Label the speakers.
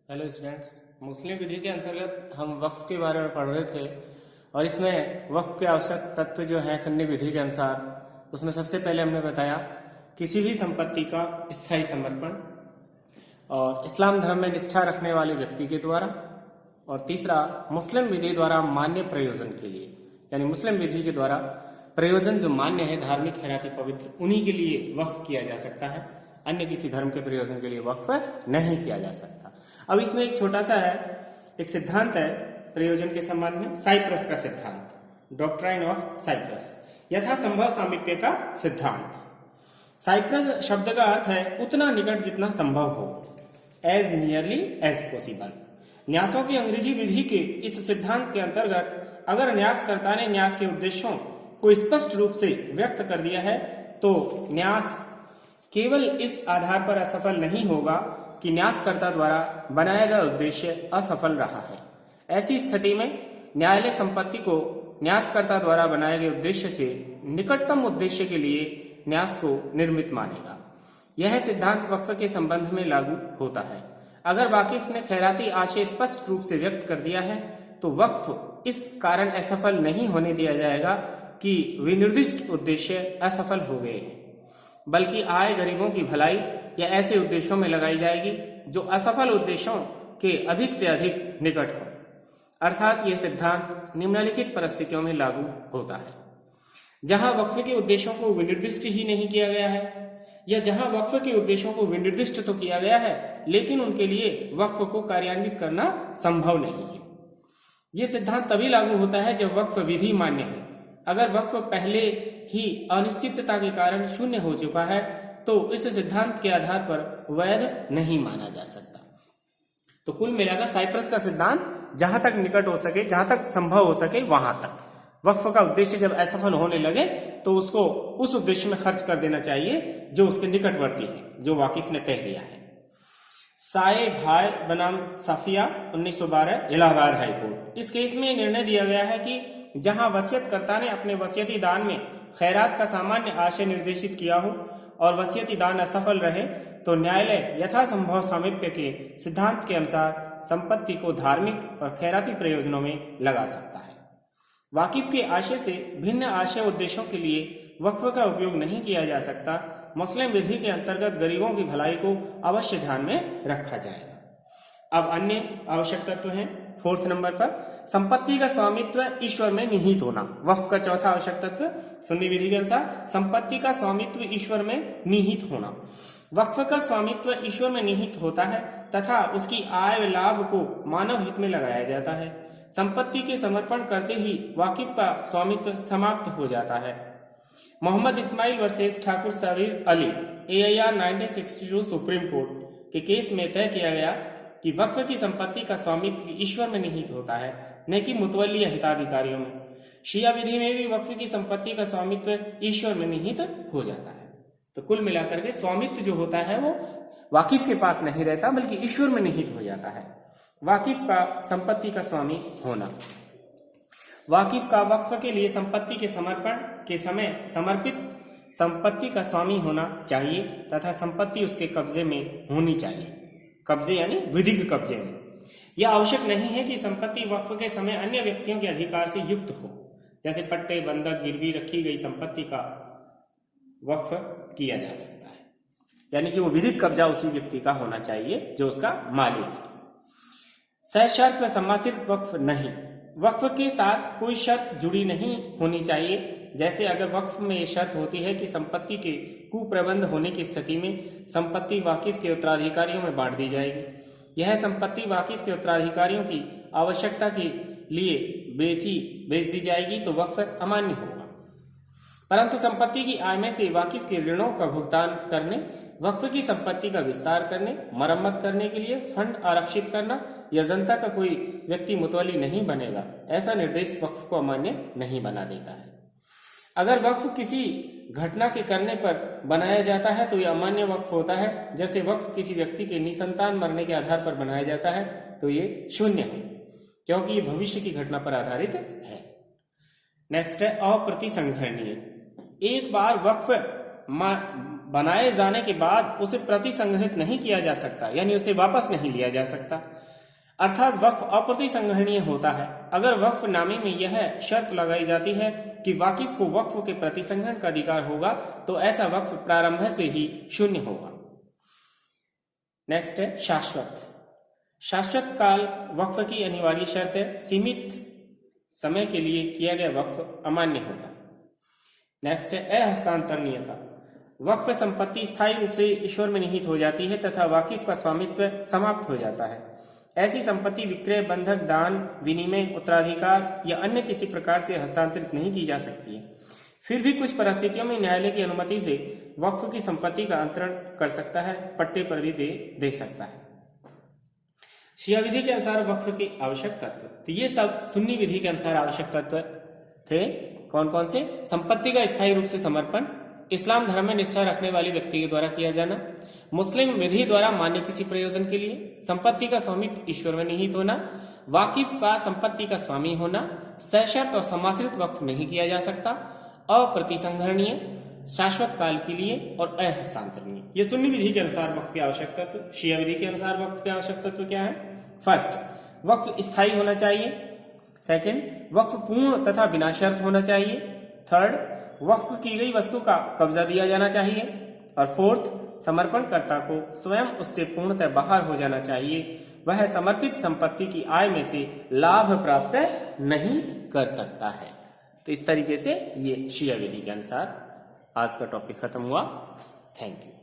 Speaker 1: Hello students. मुस्लिम विधि के अंतर्गत हम वक्फ के बारे में पढ़ रहे थे और इसमें वक्फ के आवश्यक तत्व जो है सुन्नी विधि के अनुसार, उसमें सबसे पहले हमने बताया किसी भी संपत्ति का स्थायी समर्पण और इस्लाम धर्म में निष्ठा रखने वाले व्यक्ति के द्वारा, और तीसरा मुस्लिम विधि द्वारा मान्य प्रयोजन के लिए, यानी मुस्लिम विधि के द्वारा प्रयोजन जो मान्य है, धार्मिक, खैराती, पवित्र, उन्हीं के लिए वक्फ किया जा सकता है। अन्य किसी धर्म के प्रयोजन के लिए वक्फ नहीं किया जा सकता। अब इसमें एक छोटा सा है, एक सिद्धांत है प्रयोजन के संबंध में, साइप्रस का सिद्धांत, डॉक्ट्राइन ऑफ साइप्रस, यथासंभव सामीप्य का सिद्धांत। साइप्रस शब्द का अर्थ है उतना निकट जितना संभव हो, एज नियरली एज पॉसिबल। न्यासों की अंग्रेजी विधि के इस सिद्धांत के अंतर्गत अगर न्यासकर्ता ने न्यास के उद्देश्यों को स्पष्ट रूप से व्यक्त कर दिया है तो न्यास केवल इस आधार पर असफल नहीं होगा कि न्यासकर्ता द्वारा बनाया गया उद्देश्य असफल रहा है। ऐसी स्थिति में न्यायालय संपत्ति को न्यासकर्ता द्वारा बनाए गए उद्देश्य से निकटतम उद्देश्य के लिए न्यास को निर्मित मानेगा। यह सिद्धांत वक्फ के संबंध में लागू होता है। अगर वाकिफ ने खैराती आशय स्पष्ट रूप से व्यक्त कर दिया है तो वक्फ इस कारण असफल नहीं होने दिया जाएगा कि विनिर्दिष्ट उद्देश्य असफल हो गए हैं, बल्कि आय गरीबों की भलाई या ऐसे उद्देश्यों में लगाई जाएगी जो असफल उद्देश्यों के अधिक से अधिक निकट हो। अर्थात यह सिद्धांत निम्नलिखित परिस्थितियों में लागू होता है: जहां वक्फ के उद्देश्यों को विनिर्दिष्ट ही नहीं किया गया है, या जहां वक्फ के उद्देश्यों को विनिर्दिष्ट तो किया गया है लेकिन उनके लिए वक्फ को कार्यान्वित करना संभव नहीं है। यह सिद्धांत तभी लागू होता है जब वक्फ विधि मान्य है। अगर वक्फ पहले ही अनिश्चितता के कारण शून्य हो चुका है तो इस सिद्धांत के आधार पर वैध नहीं माना जा सकता। तो कुल मिलाकर साइप्रस का सिद्धांत जहां तक निकट हो सके, जहां तक संभव हो सके वहां तक, वक्फ का उद्देश्य जब असफल होने लगे तो उसको उस उद्देश्य में खर्च कर देना चाहिए जो उसके निकटवर्ती है, जो वाकिफ ने कह दिया है। साए भाई बनाम साफिया 1912 इलाहाबाद हाईकोर्ट। इस केस में निर्णय दिया गया है कि जहां वसीयतकर्ता ने अपने वसीयती दान में खैरात का सामान्य आशय निर्देशित किया हो और वसीयती दान असफल रहे तो न्यायालय यथासंभव सामीप्य के सिद्धांत के अनुसार संपत्ति को धार्मिक और खैराती प्रयोजनों में लगा सकता है। वाकिफ के आशय से भिन्न आशय उद्देश्यों के लिए वक्फ का उपयोग नहीं किया जा सकता। मुस्लिम विधि के अंतर्गत गरीबों की भलाई को अवश्य ध्यान में रखा जाएगा। अब अन्य आवश्यक तत्व हैं। 4 नंबर पर संपत्ति का स्वामित्व ईश्वर में निहित होना। वक्फ का चौथा आवश्यक तत्व सुन्नी विधि के अनुसार संपत्ति का स्वामित्व ईश्वर में निहित होना। वक्फ का स्वामित्व ईश्वर में निहित होता है तथा उसकी आय व लाभ को मानव हित में लगाया जाता है। संपत्ति के समर्पण करते ही वाकिफ का स्वामित्व समाप्त हो जाता है। Mohammed Ismail versus Thakur Sabir Ali AIR 1962 supreme court के केस में तय किया गया कि वक्फ की संपत्ति का स्वामित्व ईश्वर में निहित होता है, न कि मुतवल्ली या हिताधिकारियों में। शिया विधि में भी वक्फ की संपत्ति का स्वामित्व ईश्वर में निहित हो जाता है। तो कुल मिलाकर के स्वामित्व जो होता है वो वाकिफ के पास नहीं रहता बल्कि ईश्वर में निहित हो जाता है। वाकिफ का संपत्ति का स्वामी होना। वाकिफ का वक्फ के लिए संपत्ति के समर्पण के समय समर्पित संपत्ति का स्वामी होना चाहिए तथा संपत्ति उसके कब्जे में होनी चाहिए। कब्जे यानी विधिक कब्जे में। यह आवश्यक नहीं है कि संपत्ति वक्फ के समय अन्य व्यक्तियों के अधिकार से युक्त हो। जैसे पट्टे, बंधक, गिरवी रखी गई संपत्ति का वक्फ किया जा सकता है, यानी कि वो विधिक कब्जा उसी व्यक्ति का होना चाहिए जो उसका मालिक है। सशर्त व सम्मासित वक्फ नहीं। वक्फ के साथ कोई शर्त जुड़ी नहीं होनी चाहिए। जैसे अगर वक्फ में ये शर्त होती है कि संपत्ति के कुप्रबंध होने की स्थिति में संपत्ति वाकिफ के उत्तराधिकारियों में बांट दी जाएगी। यह संपत्ति वाकिफ के उत्तराधिकारियों की आवश्यकता के लिए बेच दी जाएगी तो वक्फ अमान्य होगा। परंतु संपत्ति की आय में से वाकिफ के ऋणों का भुगतान करने, वक्फ की संपत्ति का विस्तार करने, मरम्मत करने के लिए फंड आरक्षित करना या जनता का कोई व्यक्ति मुतवल्ली नहीं बनेगा, ऐसा निर्देश वक्फ को अमान्य नहीं बना देता है। अगर वक्फ किसी घटना के करने पर बनाया जाता है तो यह अमान्य वक्फ होता है। जैसे वक्फ किसी व्यक्ति के निसंतान मरने के आधार पर बनाया जाता है तो ये शून्य है, क्योंकि ये भविष्य की घटना पर आधारित है। नेक्स्ट है अप्रतिसंहरणीय। एक बार वक्फ बनाए जाने के बाद उसे प्रतिसंग्रहित नहीं किया जा सकता, यानी उसे वापस नहीं लिया जा सकता, अर्थात वक्फ अप्रतिसंग्रहणीय होता है। अगर वक्फ नामे में यह शर्त लगाई जाती है कि वाकिफ को वक्फ के प्रतिसंग्रहण का अधिकार होगा, तो ऐसा वक्फ प्रारंभ से ही शून्य होगा। नेक्स्ट है शाश्वत। शाश्वत काल वक्फ की अनिवार्य शर्त है। सीमित समय के लिए किया गया वक्फ अमान्य होता है। नेक्स्ट है अहस्तांतरणीयता। वक्फ संपत्ति स्थायी रूप से ईश्वर में निहित हो जाती है तथा वाकिफ का स्वामित्व समाप्त हो जाता है। ऐसी संपत्ति विक्रय, बंधक, दान, विनिमय, उत्तराधिकार या अन्य किसी प्रकार से हस्तांतरित नहीं की जा सकती है। फिर भी कुछ परिस्थितियों में न्यायालय की अनुमति से वक्फ की संपत्ति का अंतरण कर सकता है, पट्टे पर भी दे सकता है। शिया विधि के अनुसार वक्फ के आवश्यक तत्व, तो ये सब सुन्नी विधि के अनुसार आवश्यक तत्व थे। कौन कौन से? संपत्ति का स्थायी रूप से समर्पण, इस्लाम धर्म में निष्ठा रखने वाले व्यक्ति के द्वारा किया जाना, मुस्लिम विधि द्वारा मान्य किसी प्रयोजन के लिए, संपत्ति का स्वामित्व ईश्वर में निहित होना, वाकिफ का संपत्ति का स्वामी होना, सशर्त और समाश्रित वक्फ नहीं किया जा सकता, अप्रतिसंग्रहणीय, शाश्वत काल के लिए और अहस्तांतरणीय। ये सुन्नी विधि के अनुसार वक्फ के आवश्यक तत्व। शिया विधि के अनुसार वक्फ के आवश्यक तत्व क्या है? फर्स्ट, वक्फ स्थायी होना चाहिए। सेकंड, वक्फ पूर्ण तथा बिना शर्त होना चाहिए। थर्ड, वक्फ की गई वस्तु का कब्जा दिया जाना चाहिए। और फोर्थ, समर्पणकर्ता को स्वयं उससे पूर्णतः बाहर हो जाना चाहिए। वह समर्पित संपत्ति की आय में से लाभ प्राप्त नहीं कर सकता है। तो इस तरीके से ये शिया विधि के अनुसार आज का टॉपिक खत्म हुआ। Thank you.